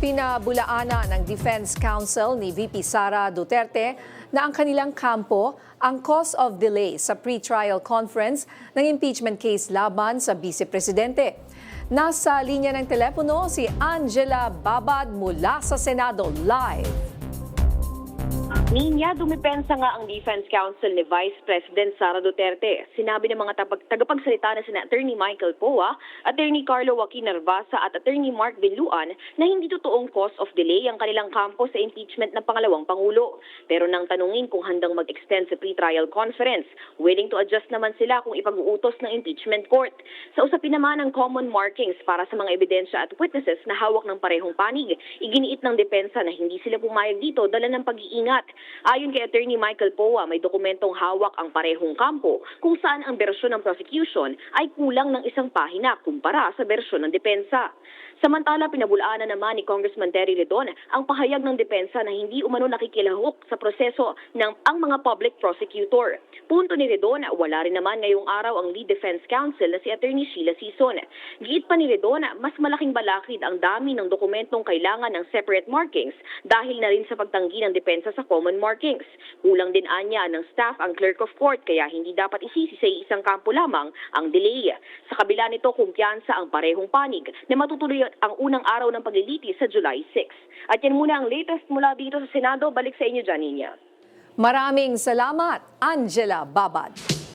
Pinabulaanan ng Defense Counsel ni VP Sara Duterte na ang kanilang kampo ang cause of delay sa pre-trial conference ng impeachment case laban sa Vice Presidente. Nasa linya ng telepono si Angela Babad mula sa Senado live. Ninya, dumipensa nga ang Defense Counsel ni Vice President Sara Duterte. Sinabi ng mga tagapagsalita na sina Attorney Michael Poa, Attorney Carlo Joaquin Narvasa at Attorney Mark Villuan na hindi totoong cause of delay ang kanilang kampo sa impeachment ng pangalawang Pangulo. Pero nang tanungin kung handang mag-extend sa pre-trial conference, willing to adjust naman sila kung ipag-uutos ng impeachment court. Sa usapin naman ng common markings para sa mga ebidensya at witnesses na hawak ng parehong panig, iginiit ng depensa na hindi sila pumayag dito dala ng pag-iingat. Ayon kay Attorney Michael Poa, may dokumentong hawak ang parehong kampo kung saan ang bersyon ng prosecution ay kulang ng isang pahina kumpara sa bersyon ng depensa. Samantala, pinabulaanan naman ni Congressman Terry Redon ang pahayag ng depensa na hindi umano nakikilahok sa proseso ng ang mga public prosecutor. Punto ni Redon, wala rin naman ngayong araw ang lead defense counsel na si Attorney Sheila Sison. Giit pa ni Redon, mas malaking balakid ang dami ng dokumentong kailangan ng separate markings dahil na rin sa pagtanggi ng depensa sa common markings. Kulang din anya ng staff ang clerk of court kaya hindi dapat isisi sa isang kampo lamang ang delay. Sa kabila nito, kumpiyansa ang parehong panig na matutuloy ang unang araw ng paglilitis sa July 6. At yan muna ang latest mula dito sa Senado. Balik sa inyo, Janinia. Maraming salamat, Angela Babad.